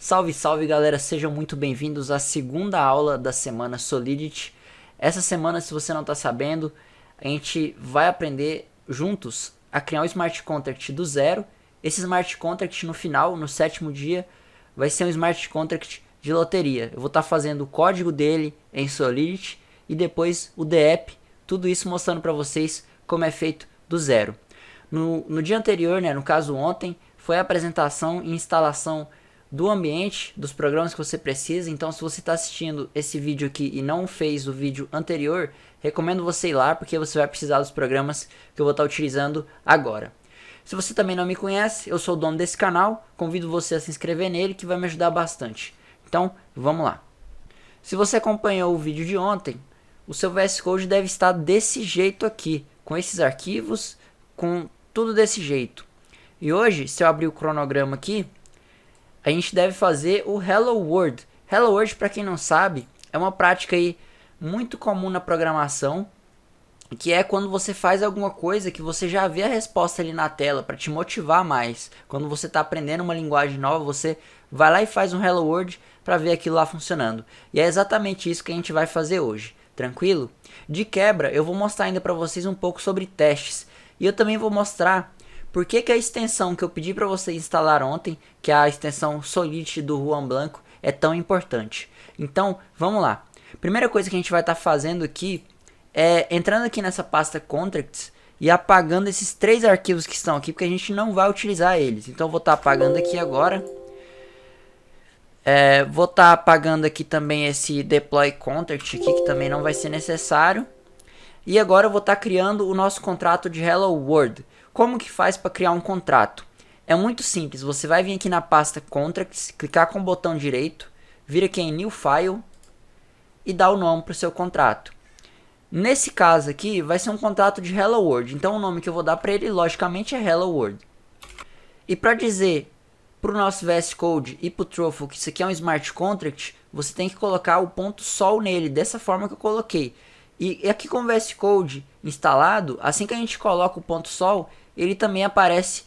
Salve, salve galera, sejam muito bem-vindos à segunda aula da semana Solidity. Essa semana, se você não está sabendo, a gente vai aprender juntos a criar um smart contract do zero. Esse smart contract no final, no sétimo dia, vai ser um smart contract de loteria. Eu vou estar fazendo o código dele em Solidity e depois o DApp, tudo isso mostrando para vocês como é feito do zero. No dia anterior, no caso ontem, foi a apresentação e instalação do ambiente, dos programas que você precisa. Então, se você está assistindo esse vídeo aqui e não fez o vídeo anterior, recomendo você ir lá, porque você vai precisar dos programas que eu vou estar utilizando agora. Se você também não me conhece, eu sou o dono desse canal, convido você a se inscrever nele, que vai me ajudar bastante. Então, vamos lá. Se você acompanhou o vídeo de ontem, o seu VS Code deve estar desse jeito aqui, com esses arquivos, com tudo desse jeito. E hoje, se eu abrir o cronograma aqui, a gente deve fazer o Hello World. Hello World, para quem não sabe, é uma prática aí muito comum na programação, que é quando você faz alguma coisa que você já vê a resposta ali na tela para te motivar mais. Quando você está aprendendo uma linguagem nova, você vai lá e faz um Hello World para ver aquilo lá funcionando. E é exatamente isso que a gente vai fazer hoje. Tranquilo? De quebra, eu vou mostrar ainda para vocês um pouco sobre testes. E eu também vou mostrar por que a extensão que eu pedi para vocês instalar ontem, que é a extensão Solidity do Juan Blanco, é tão importante. Então, vamos lá. Primeira coisa que a gente vai estar fazendo aqui é entrando aqui nessa pasta Contracts e apagando esses 3 arquivos que estão aqui, porque a gente não vai utilizar eles. Então, eu vou estar apagando aqui agora. Vou estar apagando aqui também esse Deploy Contract aqui, que também não vai ser necessário. E agora eu vou estar criando o nosso contrato de Hello World. Como que faz para criar um contrato? É muito simples, você vai vir aqui na pasta Contracts, clicar com o botão direito, vir aqui em New File e dar o nome para o seu contrato. Nesse caso aqui vai ser um contrato de Hello World, então o nome que eu vou dar para ele logicamente é Hello World. E para dizer para o nosso VS Code e para o Truffle que isso aqui é um Smart Contract, você tem que colocar o ponto sol nele, dessa forma que eu coloquei. E aqui com o VS Code instalado, assim que a gente coloca o ponto sol, ele também aparece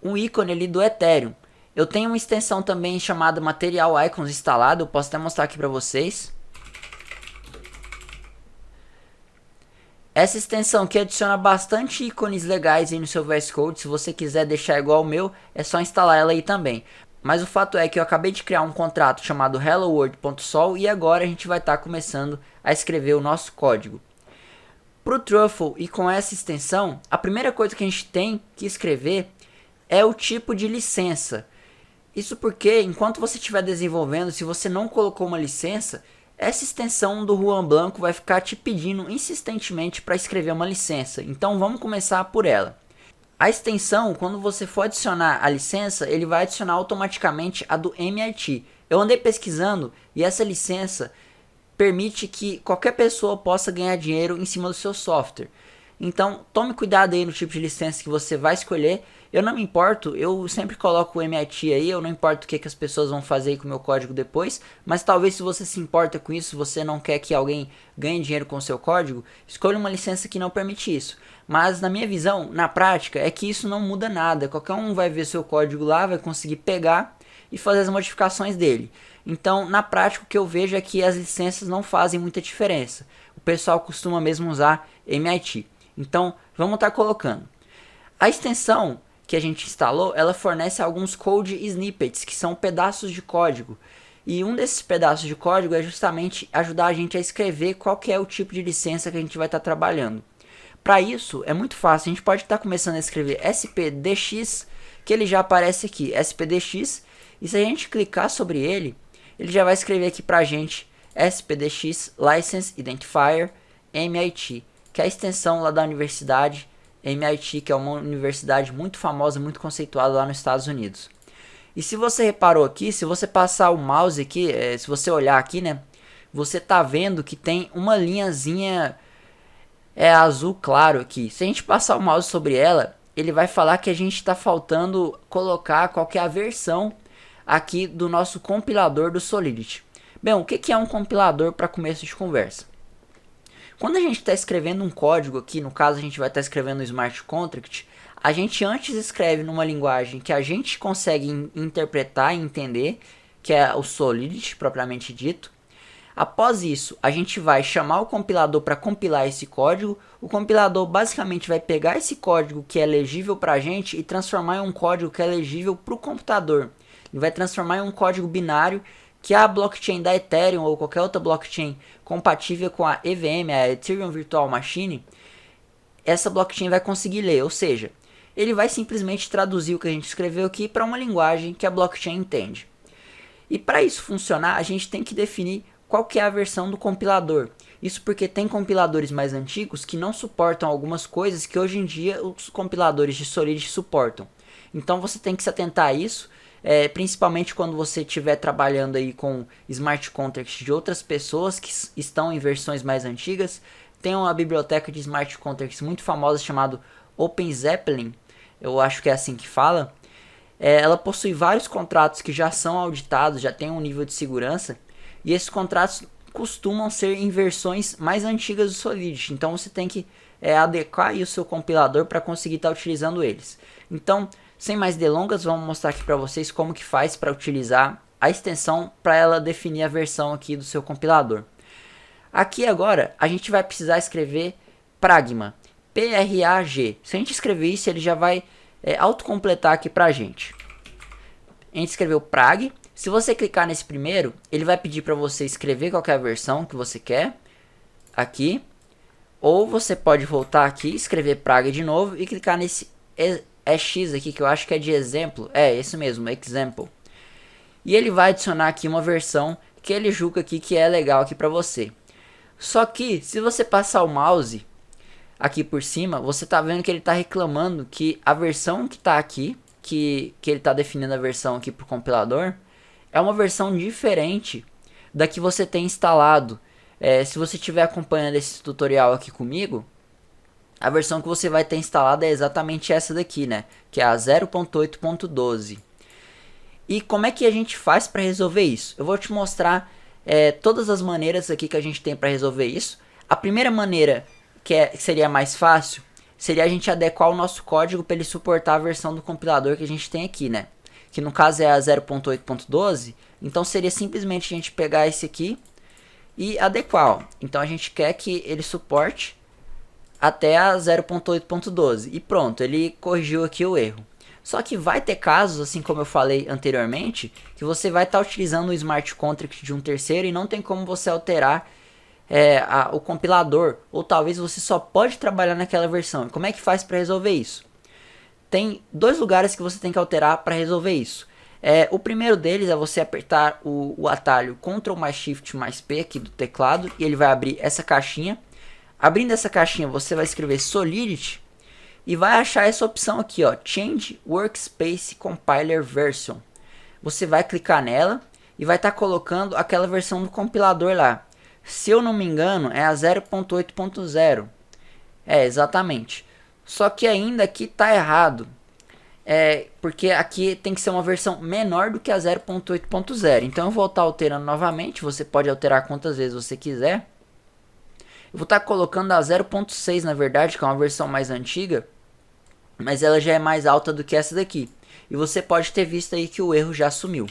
um ícone ali do Ethereum. Eu tenho uma extensão também chamada Material Icons instalada, eu posso até mostrar aqui para vocês. Essa extensão que adiciona bastante ícones legais aí no seu VS Code. Se você quiser deixar igual ao meu, é só instalar ela aí também. Mas o fato é que eu acabei de criar um contrato chamado helloworld.sol e agora a gente vai estar começando a escrever o nosso código. Para o Truffle e com essa extensão, a primeira coisa que a gente tem que escrever é o tipo de licença. Isso porque enquanto você estiver desenvolvendo, se você não colocou uma licença, essa extensão do Juan Blanco vai ficar te pedindo insistentemente para escrever uma licença. Então vamos começar por ela. A extensão, quando você for adicionar a licença, ele vai adicionar automaticamente a do MIT. Eu andei pesquisando e essa licença permite que qualquer pessoa possa ganhar dinheiro em cima do seu software. Então, tome cuidado aí no tipo de licença que você vai escolher. Eu não me importo, eu sempre coloco o MIT aí, eu não importo o que as pessoas vão fazer aí com o meu código depois, mas talvez se você se importa com isso, você não quer que alguém ganhe dinheiro com o seu código, escolha uma licença que não permite isso. Mas na minha visão, na prática, é que isso não muda nada. Qualquer um vai ver seu código lá, vai conseguir pegar e fazer as modificações dele. Então, na prática, o que eu vejo é que as licenças não fazem muita diferença. O pessoal costuma mesmo usar MIT. Então, vamos estar colocando. A extensão que a gente instalou, ela fornece alguns code snippets, que são pedaços de código. E um desses pedaços de código é justamente ajudar a gente a escrever qual que é o tipo de licença que a gente vai estar trabalhando. Para isso, é muito fácil, a gente pode estar começando a escrever spdx, que ele já aparece aqui, spdx, e se a gente clicar sobre ele, ele já vai escrever aqui para a gente spdx license identifier MIT, que é a extensão lá da universidade MIT, que é uma universidade muito famosa, muito conceituada lá nos Estados Unidos. E se você reparou aqui, se você passar o mouse aqui, se você olhar aqui, você tá vendo que tem uma linhazinha azul claro aqui. Se a gente passar o mouse sobre ela, ele vai falar que a gente está faltando colocar qual que é a versão aqui do nosso compilador do Solidity. Bem, o que é um compilador para começo de conversa? Quando a gente está escrevendo um código aqui, no caso a gente vai estar escrevendo um smart contract, a gente antes escreve numa linguagem que a gente consegue interpretar e entender, que é o Solidity propriamente dito. Após isso, a gente vai chamar o compilador para compilar esse código. O compilador basicamente vai pegar esse código que é legível para a gente e transformar em um código que é legível para o computador. Ele vai transformar em um código binário que a blockchain da Ethereum ou qualquer outra blockchain compatível com a EVM, a Ethereum Virtual Machine, essa blockchain vai conseguir ler. Ou seja, ele vai simplesmente traduzir o que a gente escreveu aqui para uma linguagem que a blockchain entende. E para isso funcionar, a gente tem que definir qual que é a versão do compilador. Isso porque tem compiladores mais antigos que não suportam algumas coisas que hoje em dia os compiladores de Solidity suportam. Então você tem que se atentar a isso, principalmente quando você estiver trabalhando aí com smart contracts de outras pessoas que estão em versões mais antigas. Tem uma biblioteca de smart contracts muito famosa chamada OpenZeppelin, eu acho que é assim que fala. Ela possui vários contratos que já são auditados, já tem um nível de segurança. E esses contratos costumam ser em versões mais antigas do Solidity. Então você tem que adequar aí o seu compilador para conseguir estar utilizando eles. Então, sem mais delongas, vamos mostrar aqui para vocês como que faz para utilizar a extensão para ela definir a versão aqui do seu compilador. Aqui agora a gente vai precisar escrever Pragma, P-R-A-G. Se a gente escrever isso, ele já vai autocompletar aqui para a gente. A gente escreveu Prag. Se você clicar nesse primeiro, ele vai pedir para você escrever qual que é a versão que você quer aqui. Ou você pode voltar aqui, escrever Praga de novo e clicar nesse EX aqui, que eu acho que é de exemplo. É, esse mesmo, example. E ele vai adicionar aqui uma versão que ele julga aqui que é legal aqui para você. Só que, se você passar o mouse aqui por cima, você tá vendo que ele tá reclamando que a versão que tá aqui, que ele tá definindo a versão aqui pro compilador, é uma versão diferente da que você tem instalado. Se você estiver acompanhando esse tutorial aqui comigo, a versão que você vai ter instalada é exatamente essa daqui, né? Que é a 0.8.12. E como é que a gente faz para resolver isso? Eu vou te mostrar todas as maneiras aqui que a gente tem para resolver isso. A primeira maneira, que seria mais fácil, seria a gente adequar o nosso código para ele suportar a versão do compilador que a gente tem aqui, né? Que no caso é a 0.8.12, então seria simplesmente a gente pegar esse aqui e adequar, ó. Então a gente quer que ele suporte até a 0.8.12 e pronto, ele corrigiu aqui o erro. Só que vai ter casos, assim como eu falei anteriormente, que você vai estar utilizando o smart contract de um terceiro e não tem como você alterar o compilador, ou talvez você só pode trabalhar naquela versão. E como é que faz para resolver isso? Tem dois lugares que você tem que alterar para resolver isso. O primeiro deles é você apertar o atalho Ctrl mais Shift mais P aqui do teclado e ele vai abrir essa caixinha. Abrindo essa caixinha, você vai escrever Solidity e vai achar essa opção aqui, ó, Change Workspace Compiler Version. Você vai clicar nela e vai estar colocando aquela versão do compilador lá. Se eu não me engano, é a 0.8.0. Exatamente. Só que ainda aqui tá errado. Porque aqui tem que ser uma versão menor do que a 0.8.0. Então eu vou estar alterando novamente. Você pode alterar quantas vezes você quiser. Eu vou estar colocando a 0.6 na verdade, que é uma versão mais antiga. Mas ela já é mais alta do que essa daqui. E você pode ter visto aí que o erro já sumiu.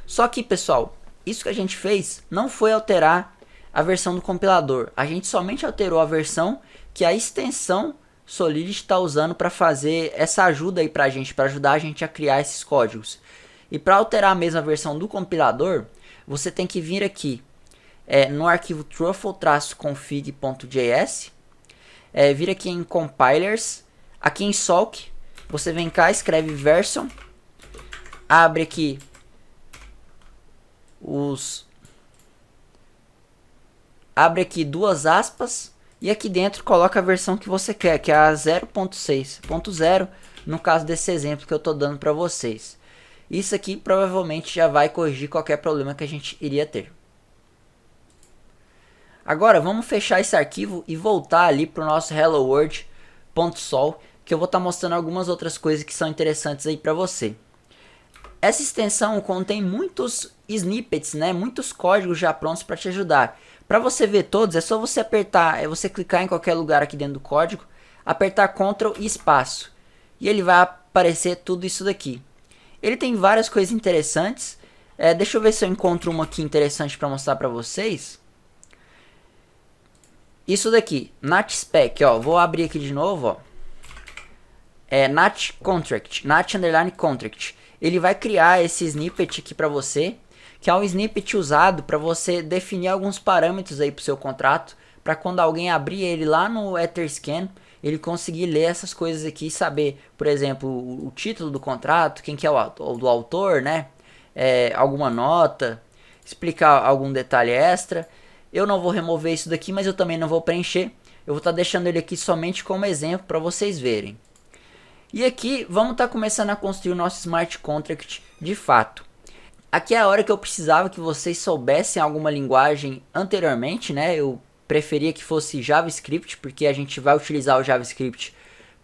Só que pessoal, isso que a gente fez não foi alterar a versão do compilador. A gente somente alterou a versão que a extensão Solidity está usando para fazer essa ajuda aí pra gente, para ajudar a gente a criar esses códigos. E para alterar a mesma versão do compilador, você tem que vir aqui no arquivo truffle-config.js, vir aqui em compilers, aqui em Solc, você vem cá, escreve version, abre aqui duas aspas. E aqui dentro coloca a versão que você quer, que é a 0.6.0, no caso desse exemplo que eu estou dando para vocês. Isso aqui provavelmente já vai corrigir qualquer problema que a gente iria ter. Agora vamos fechar esse arquivo e voltar ali para o nosso hello world.sol, que eu vou estar mostrando algumas outras coisas que são interessantes aí para você. Essa extensão contém muitos snippets, né? Muitos códigos já prontos para te ajudar. Para você ver todos, é só você apertar, você clicar em qualquer lugar aqui dentro do código, apertar Ctrl e espaço. E ele vai aparecer tudo isso daqui. Ele tem várias coisas interessantes. Deixa eu ver se eu encontro uma aqui interessante para mostrar para vocês. Isso daqui, NatSpec, ó, vou abrir aqui de novo, ó. Nat Contract, Nat Underline Contract. Ele vai criar esse snippet aqui para você, que é um snippet usado para você definir alguns parâmetros aí para o seu contrato, para quando alguém abrir ele lá no Etherscan, ele conseguir ler essas coisas aqui e saber, por exemplo, o título do contrato, quem que é o do autor, né? Alguma nota, explicar algum detalhe extra. Eu não vou remover isso daqui, mas eu também não vou preencher. Eu vou estar deixando ele aqui somente como exemplo para vocês verem. E aqui vamos estar começando a construir o nosso Smart Contract de fato. Aqui é a hora que eu precisava que vocês soubessem alguma linguagem anteriormente, né? Eu preferia que fosse JavaScript, porque a gente vai utilizar o JavaScript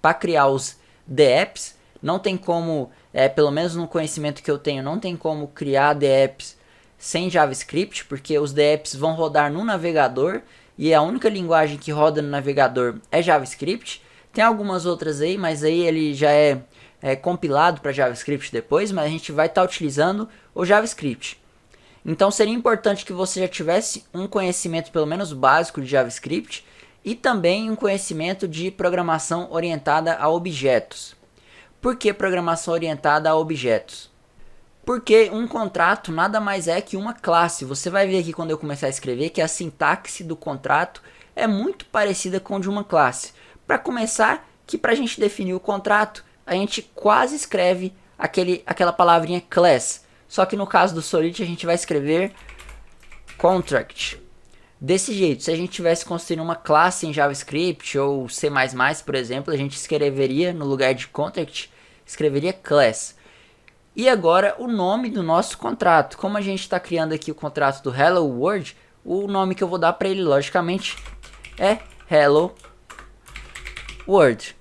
para criar os DApps. Não tem como, pelo menos no conhecimento que eu tenho, não tem como criar DApps sem JavaScript, porque os DApps vão rodar no navegador e a única linguagem que roda no navegador é JavaScript. Tem algumas outras aí, mas aí ele já é compilado para JavaScript depois, mas a gente vai estar utilizando o JavaScript. Então seria importante que você já tivesse um conhecimento pelo menos básico de JavaScript e também um conhecimento de programação orientada a objetos. Por que programação orientada a objetos? Porque um contrato nada mais é que uma classe. Você vai ver aqui quando eu começar a escrever que a sintaxe do contrato é muito parecida com a de uma classe. Para começar, que para a gente definir o contrato, a gente quase escreve aquela palavrinha class. Só que no caso do Solidity a gente vai escrever contract. Desse jeito, se a gente tivesse construindo uma classe em JavaScript ou C++, por exemplo, a gente escreveria no lugar de contract, escreveria class. E agora o nome do nosso contrato. Como a gente está criando aqui o contrato do Hello World, o nome que eu vou dar para ele, logicamente, é Hello World.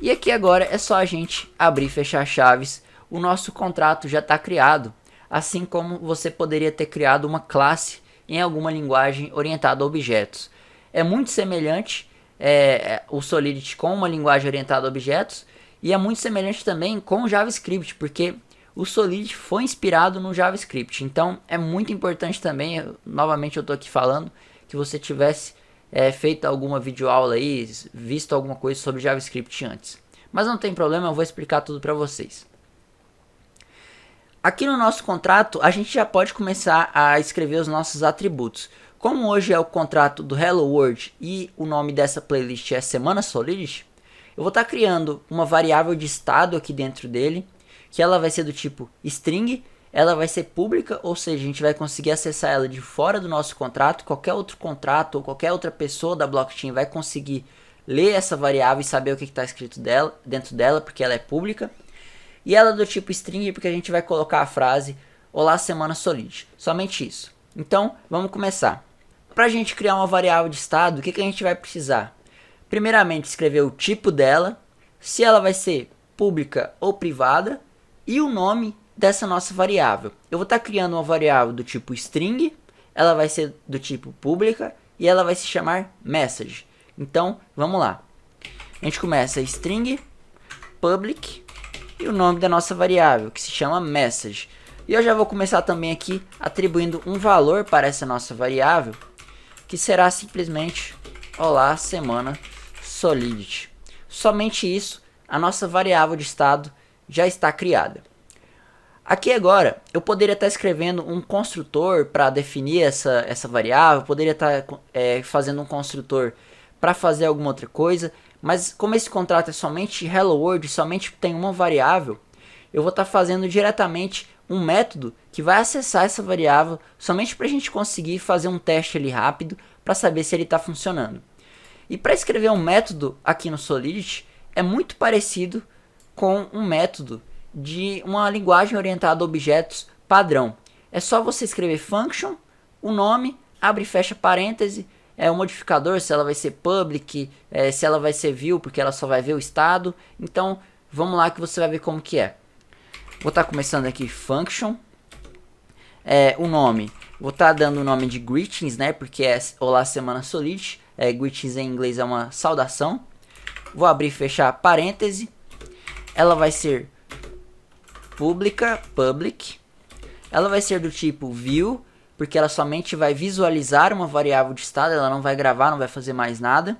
E aqui agora é só a gente abrir e fechar chaves. O nosso contrato já está criado, assim como você poderia ter criado uma classe em alguma linguagem orientada a objetos. É muito semelhante o Solidity com uma linguagem orientada a objetos, e é muito semelhante também com o JavaScript, porque o Solidity foi inspirado no JavaScript. Então é muito importante também, novamente eu estou aqui falando, que você tivesse feito alguma videoaula aí, visto alguma coisa sobre JavaScript antes. Mas não tem problema, eu vou explicar tudo para vocês. Aqui no nosso contrato, a gente já pode começar a escrever os nossos atributos. Como hoje é o contrato do Hello World e o nome dessa playlist é Semana Solidity, eu vou estar criando uma variável de estado aqui dentro dele, que ela vai ser do tipo string, ela vai ser pública, ou seja, a gente vai conseguir acessar ela de fora do nosso contrato, qualquer outro contrato ou qualquer outra pessoa da blockchain vai conseguir ler essa variável e saber o que está escrito dentro dela, porque ela é pública. E ela é do tipo string, porque a gente vai colocar a frase Olá Semana Solidity, somente isso. Então, vamos começar. Para a gente criar uma variável de estado, o que a gente vai precisar? Primeiramente, escrever o tipo dela, se ela vai ser pública ou privada, e o nome dessa nossa variável. Eu vou estar criando uma variável do tipo string, ela vai ser do tipo pública e ela vai se chamar message. Então, vamos lá. A gente começa string public e o nome da nossa variável, que se chama message. E eu já vou começar também aqui atribuindo um valor para essa nossa variável, que será simplesmente Olá Semana Solidity. Somente isso, a nossa variável de estado já está criada. Aqui agora, eu poderia estar escrevendo um construtor para definir essa variável, poderia estar fazendo um construtor para fazer alguma outra coisa, mas como esse contrato é somente Hello World, somente tem uma variável, eu vou estar fazendo diretamente um método que vai acessar essa variável somente para a gente conseguir fazer um teste ali rápido para saber se ele está funcionando. E para escrever um método aqui no Solidity é muito parecido com um método de uma linguagem orientada a objetos padrão. É só você escrever function, o nome, abre e fecha parêntese, o modificador, se ela vai ser public, se ela vai ser view, porque ela só vai ver o estado. Então, vamos lá que você vai ver como que é. Vou estar começando aqui function, o nome, vou estar dando o nome de greetings, né, porque é Olá Semana Solidity, greetings em inglês é uma saudação. Vou abrir e fechar parêntese, ela vai ser pública, public, ela vai ser do tipo view, porque ela somente vai visualizar uma variável de estado, ela não vai gravar, não vai fazer mais nada.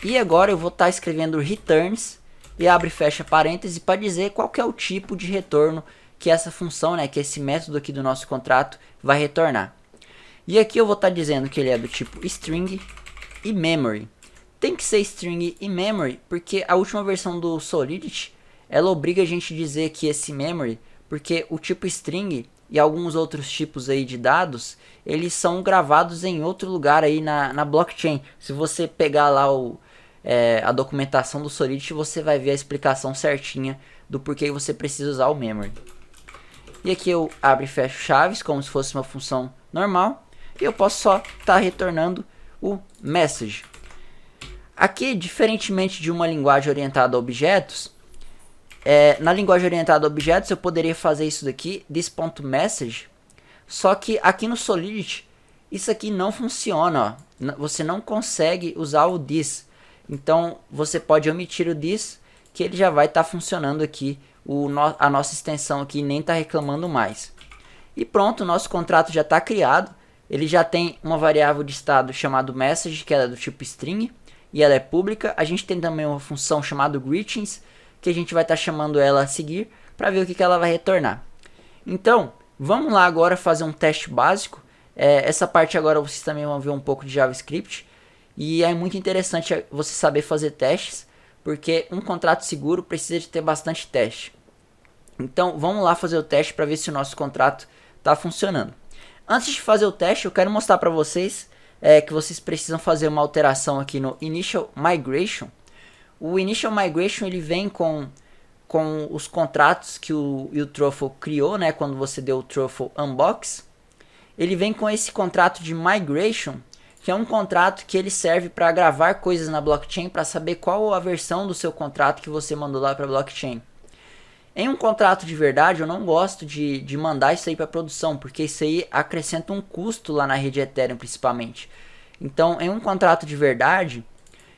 E agora eu vou estar escrevendo returns, e abre e fecha parênteses para dizer qual que é o tipo de retorno que essa função, né, que esse método aqui do nosso contrato vai retornar. E aqui eu vou estar dizendo que ele é do tipo string e memory. Tem que ser string e memory, porque a última versão do Solidity, ela obriga a gente a dizer que esse memory, porque o tipo string e alguns outros tipos aí de dados, eles são gravados em outro lugar aí na blockchain. Se você pegar lá a documentação do Solidity, você vai ver a explicação certinha do porquê você precisa usar o memory. E aqui eu abro e fecho chaves, como se fosse uma função normal. E eu posso só estar retornando o message. Aqui, diferentemente de uma linguagem orientada a objetos, na linguagem orientada a objetos eu poderia fazer isso daqui, this.message. Só que aqui no Solidity, isso aqui não funciona. Ó. Você não consegue usar o this. Então, você pode omitir o this, que ele já vai estar funcionando aqui. A nossa extensão aqui nem está reclamando mais. E pronto, o nosso contrato já está criado. Ele já tem uma variável de estado chamada message, que é do tipo string, e ela é pública. A gente tem também uma função chamada greetings, que a gente vai estar chamando ela a seguir, para ver o que ela vai retornar. Então, vamos lá agora fazer um teste básico. Essa parte agora vocês também vão ver um pouco de JavaScript. E é muito interessante você saber fazer testes, porque um contrato seguro precisa de ter bastante teste. Então, vamos lá fazer o teste para ver se o nosso contrato está funcionando. Antes de fazer o teste, eu quero mostrar para vocês que vocês precisam fazer uma alteração aqui no Initial Migration. O Initial Migration ele vem com os contratos que o Truffle criou, né, quando você deu o Truffle Unbox. Ele vem com esse contrato de Migration, que é um contrato que ele serve para gravar coisas na blockchain para saber qual a versão do seu contrato que você mandou lá para a blockchain. Em um contrato de verdade, eu não gosto de mandar isso aí para produção, porque isso aí acrescenta um custo lá na rede Ethereum principalmente. Então, em um contrato de verdade,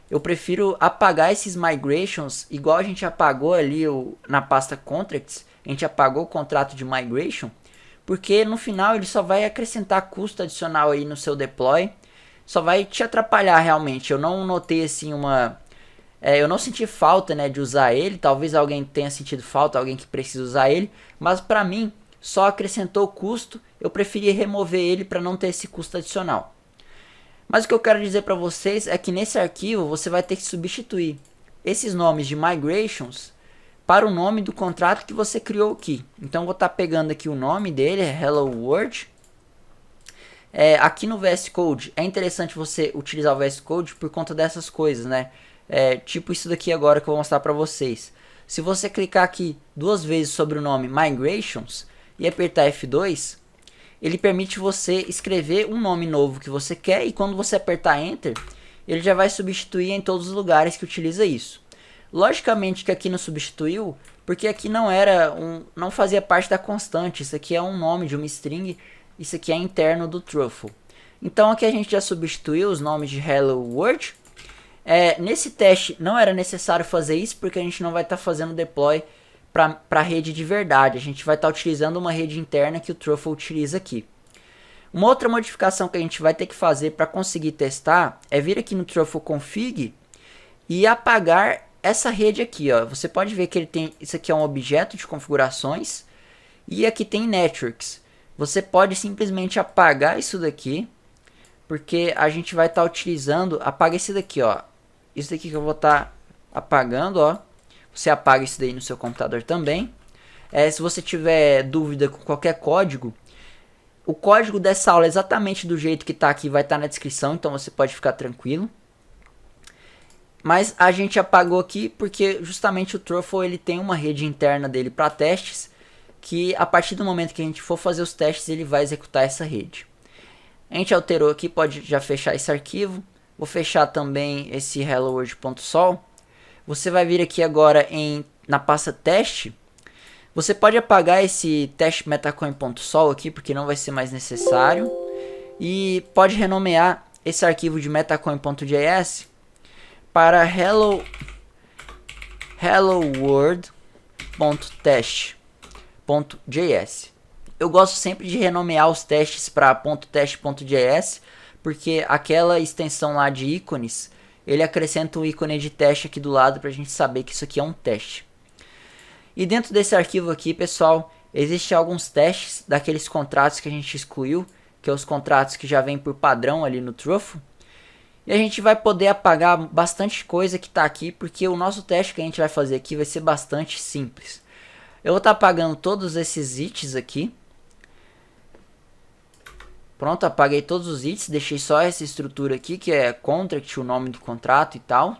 eu prefiro apagar esses migrations, igual a gente apagou ali na pasta contracts, a gente apagou o contrato de migration, porque no final ele só vai acrescentar custo adicional aí no seu deploy, só vai te atrapalhar realmente. Eu não notei assim eu não senti falta, né, de usar ele. Talvez alguém tenha sentido falta, alguém que precisa usar ele. Mas para mim, só acrescentou custo. Eu preferi remover ele para não ter esse custo adicional. Mas o que eu quero dizer para vocês é que nesse arquivo você vai ter que substituir esses nomes de migrations para o nome do contrato que você criou aqui. Então eu vou estar pegando aqui o nome dele, Hello World. Aqui no VS Code é interessante você utilizar o VS Code por conta dessas coisas, né? Tipo isso daqui agora que eu vou mostrar para vocês. Se você clicar aqui duas vezes sobre o nome Migrations e apertar F2, ele permite você escrever um nome novo que você quer, e quando você apertar Enter, ele já vai substituir em todos os lugares que utiliza isso. Logicamente que aqui não substituiu, porque aqui não fazia parte da constante. Isso aqui é um nome de uma string, isso aqui é interno do Truffle. Então aqui a gente já substituiu os nomes de Hello World. Nesse teste não era necessário fazer isso, porque a gente não vai estar fazendo deploy para a rede de verdade. A gente vai estar utilizando uma rede interna que o Truffle utiliza aqui. Uma outra modificação que a gente vai ter que fazer para conseguir testar é vir aqui no Truffle Config e apagar essa rede aqui. Ó. Você pode ver que ele tem, isso aqui é um objeto de configurações e aqui tem Networks. Você pode simplesmente apagar isso daqui, porque a gente vai estar utilizando, apaga esse daqui, ó. Isso daqui que eu vou estar apagando, ó. Você apaga isso daí no seu computador também. Se você tiver dúvida com qualquer código, o código dessa aula é exatamente do jeito que está aqui, vai estar na descrição, então você pode ficar tranquilo. Mas a gente apagou aqui porque justamente o Truffle ele tem uma rede interna dele para testes, que a partir do momento que a gente for fazer os testes, ele vai executar essa rede. A gente alterou aqui, pode já fechar esse arquivo. Vou fechar também esse helloworld.sol. Você vai vir aqui agora na pasta teste. Você pode apagar esse teste metacoin.sol aqui, porque não vai ser mais necessário. E pode renomear esse arquivo de metacoin.js para helloworld.test.js. Eu gosto sempre de renomear os testes para .teste.js, porque aquela extensão lá de ícones, ele acrescenta um ícone de teste aqui do lado para a gente saber que isso aqui é um teste. E dentro desse arquivo aqui, pessoal, existem alguns testes daqueles contratos que a gente excluiu, que é os contratos que já vêm por padrão ali no Truffle. E a gente vai poder apagar bastante coisa que está aqui, porque o nosso teste que a gente vai fazer aqui vai ser bastante simples. Eu vou estar apagando todos esses itens aqui. Pronto, apaguei todos os itens, deixei só essa estrutura aqui, que é contract, o nome do contrato e tal.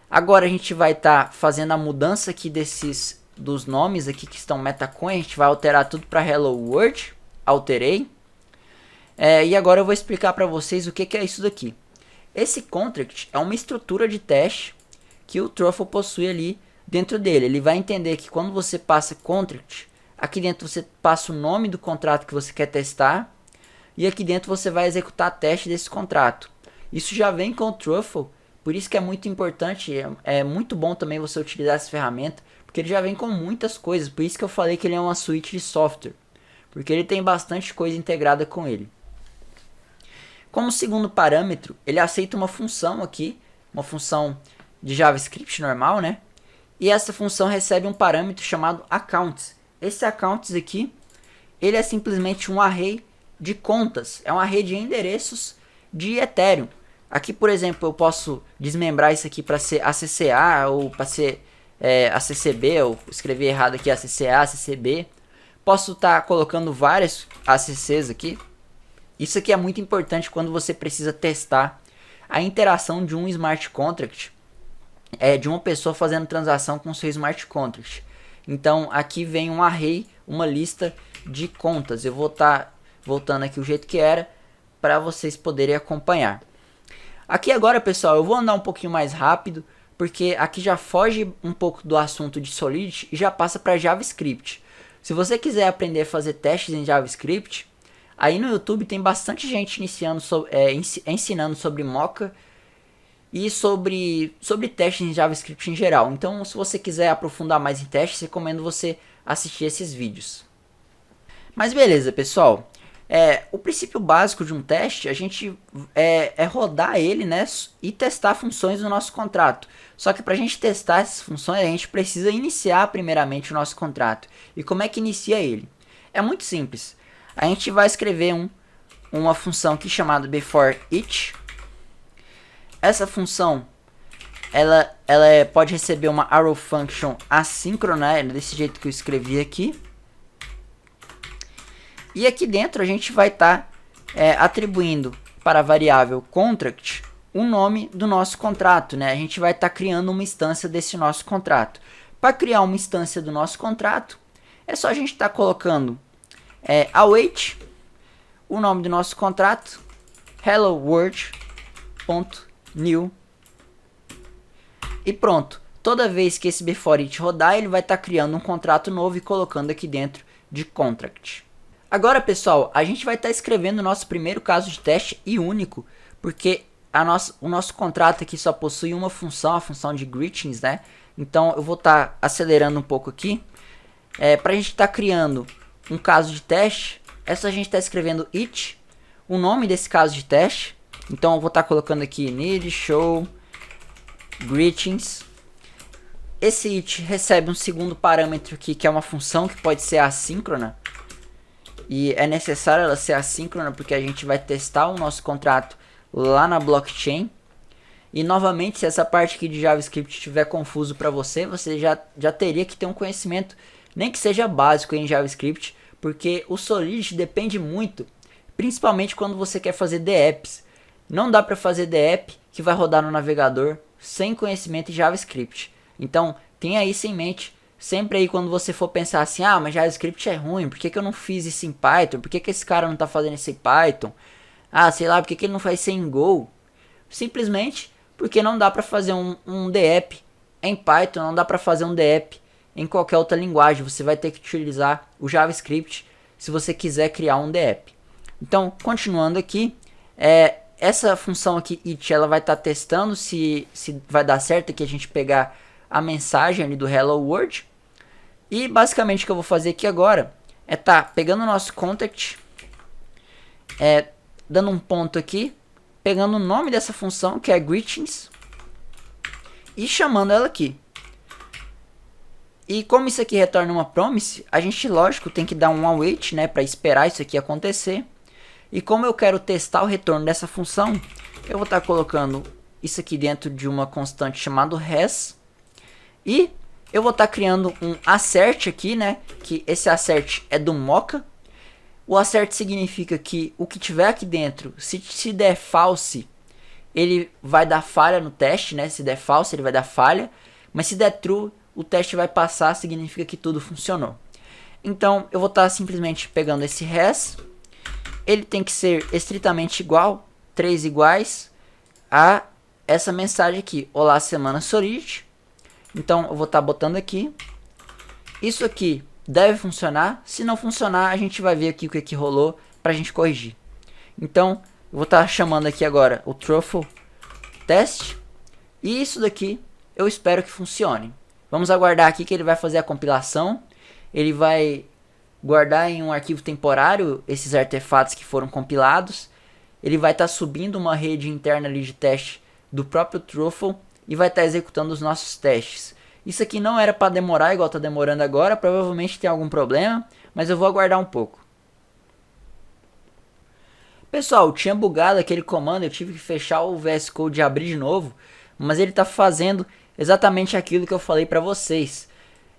Agora a gente vai estar fazendo a mudança aqui dos nomes aqui que estão metacoin. A gente vai alterar tudo para Hello World. Alterei. E agora eu vou explicar para vocês o que é isso daqui. Esse contract é uma estrutura de teste que o Truffle possui ali dentro dele. Ele vai entender que quando você passa contract, aqui dentro você passa o nome do contrato que você quer testar. E aqui dentro você vai executar teste desse contrato. Isso já vem com o Truffle, por isso que é muito importante, é muito bom também você utilizar essa ferramenta, porque ele já vem com muitas coisas, por isso que eu falei que ele é uma suíte de software, porque ele tem bastante coisa integrada com ele. Como segundo parâmetro, ele aceita uma função aqui, uma função de JavaScript normal, né? E essa função recebe um parâmetro chamado accounts. Esse accounts aqui, ele é simplesmente um array de contas, é um array de endereços de Ethereum. Aqui, por exemplo, eu posso desmembrar isso aqui para ser ACCA ou para ser ACCB, eu escrevi errado aqui ACCA, ACCB. Posso estar colocando várias ACCs aqui. Isso aqui é muito importante quando você precisa testar a interação de um smart contract, de uma pessoa fazendo transação com seu smart contract. Então aqui vem um array, uma lista de contas. Eu vou estar voltando aqui o jeito que era para vocês poderem acompanhar. Aqui agora, pessoal, eu vou andar um pouquinho mais rápido, porque aqui já foge um pouco do assunto de Solidity e já passa para JavaScript. Se você quiser aprender a fazer testes em JavaScript, aí no YouTube tem bastante gente ensinando sobre Mocha e sobre testes em JavaScript em geral. Então, se você quiser aprofundar mais em testes, recomendo você assistir esses vídeos. Mas beleza, pessoal. O princípio básico de um teste, a gente rodar ele, né, e testar funções do nosso contrato. Só que para a gente testar essas funções, a gente precisa iniciar primeiramente o nosso contrato. E como é que inicia ele? É muito simples. A gente vai escrever uma função aqui chamada beforeEach. Essa função, ela pode receber uma arrow function assíncrona, desse jeito que eu escrevi aqui. E aqui dentro a gente vai estar atribuindo para a variável contract o nome do nosso contrato, né? A gente vai estar criando uma instância desse nosso contrato. Para criar uma instância do nosso contrato, é só a gente estar colocando await, o nome do nosso contrato, hello world.new e pronto. Toda vez que esse beforeEach rodar, ele vai estar criando um contrato novo e colocando aqui dentro de contract. Agora, pessoal, a gente vai estar escrevendo o nosso primeiro caso de teste e único, porque o nosso contrato aqui só possui uma função, a função de greetings, né? Então eu vou estar acelerando um pouco aqui. Para a gente estar criando um caso de teste, é só a gente estar escrevendo it, o nome desse caso de teste. Então eu vou estar colocando aqui need show greetings. Esse it recebe um segundo parâmetro aqui, que é uma função que pode ser assíncrona. E é necessário ela ser assíncrona porque a gente vai testar o nosso contrato lá na blockchain. E novamente, se essa parte aqui de JavaScript estiver confuso para você, você já teria que ter um conhecimento, nem que seja básico em JavaScript, porque o Solidity depende muito, principalmente quando você quer fazer DApps. Não dá para fazer DApp que vai rodar no navegador sem conhecimento em JavaScript. Então, tenha isso em mente. Sempre aí quando você for pensar assim, mas JavaScript é ruim, por que eu não fiz isso em Python? Por que esse cara não tá fazendo isso em Python? Sei lá, por que ele não faz isso em Go? Simplesmente porque não dá para fazer um DApp em Python, não dá para fazer um DApp em qualquer outra linguagem. Você vai ter que utilizar o JavaScript se você quiser criar um DApp. Então, continuando aqui, essa função aqui, it, ela vai estar testando se vai dar certo aqui a gente pegar a mensagem ali do Hello World. E basicamente o que eu vou fazer aqui agora é pegando o nosso contact, dando um ponto aqui, pegando o nome dessa função, que é greetings, e chamando ela aqui. E como isso aqui retorna uma promise, a gente, lógico, tem que dar um await, né, para esperar isso aqui acontecer. E como eu quero testar o retorno dessa função, eu vou estar colocando isso aqui dentro de uma constante chamada res. E eu vou estar criando um assert aqui, né, que esse assert é do Mocha. O assert significa que o que tiver aqui dentro, se der false, ele vai dar falha no teste, né? Se der false, ele vai dar falha. Mas se der true, o teste vai passar, significa que tudo funcionou. Então, eu vou estar simplesmente pegando esse res. Ele tem que ser estritamente igual, 3 iguais, a essa mensagem aqui. Olá, semana Solid. Então, eu vou estar botando aqui. Isso aqui deve funcionar. Se não funcionar, a gente vai ver aqui o que rolou para a gente corrigir. Então, eu vou estar chamando aqui agora o truffle test. E isso daqui eu espero que funcione. Vamos aguardar aqui que ele vai fazer a compilação. Ele vai guardar em um arquivo temporário esses artefatos que foram compilados. Ele vai estar subindo uma rede interna ali de teste do próprio truffle e vai estar executando os nossos testes. Isso aqui não era para demorar igual está demorando agora. Provavelmente tem algum problema, mas eu vou aguardar um pouco. Pessoal, tinha bugado aquele comando, eu tive que fechar o VS Code e abrir de novo, mas ele está fazendo exatamente aquilo que eu falei para vocês.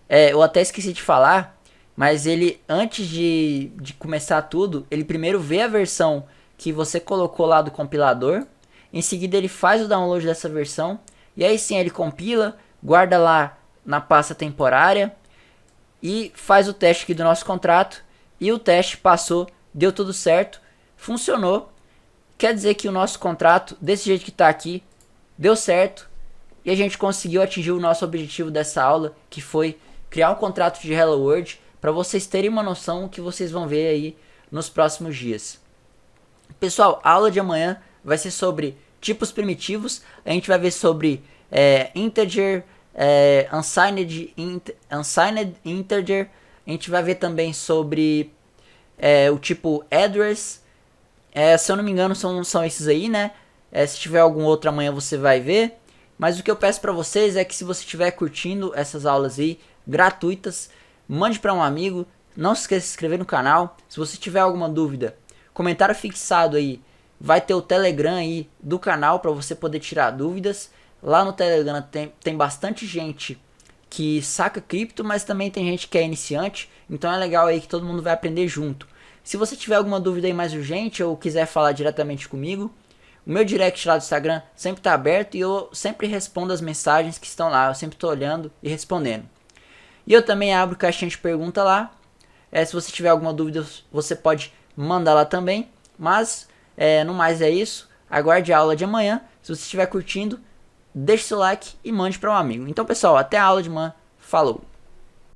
Eu até esqueci de falar, mas ele, antes de começar tudo, ele primeiro vê a versão que você colocou lá do compilador, em seguida ele faz o download dessa versão, e aí sim ele compila, guarda lá na pasta temporária, e faz o teste aqui do nosso contrato, e o teste passou, deu tudo certo, funcionou. Quer dizer que o nosso contrato, desse jeito que está aqui, deu certo, e a gente conseguiu atingir o nosso objetivo dessa aula, que foi criar um contrato de Hello World, para vocês terem uma noção que vocês vão ver aí nos próximos dias. Pessoal, a aula de amanhã vai ser sobre tipos primitivos. A gente vai ver sobre integer, unsigned integer. A gente vai ver também sobre o tipo address. Se eu não me engano são esses aí, né? Se tiver algum outro amanhã você vai ver. Mas o que eu peço para vocês é que se você estiver curtindo essas aulas aí, gratuitas, mande para um amigo. Não se esqueça de se inscrever no canal. Se você tiver alguma dúvida, comentário fixado aí, vai ter o Telegram aí do canal para você poder tirar dúvidas. Lá no Telegram tem bastante gente que saca cripto, mas também tem gente que é iniciante. Então é legal aí que todo mundo vai aprender junto. Se você tiver alguma dúvida aí mais urgente ou quiser falar diretamente comigo, o meu direct lá do Instagram sempre está aberto e eu sempre respondo as mensagens que estão lá. Eu sempre estou olhando e respondendo. E eu também abro caixinha de pergunta lá. Se você tiver alguma dúvida, você pode mandar lá também. Mas, no mais é isso. Aguarde a aula de amanhã. Se você estiver curtindo, deixe seu like e mande para um amigo. Então, pessoal, até a aula de amanhã. Falou!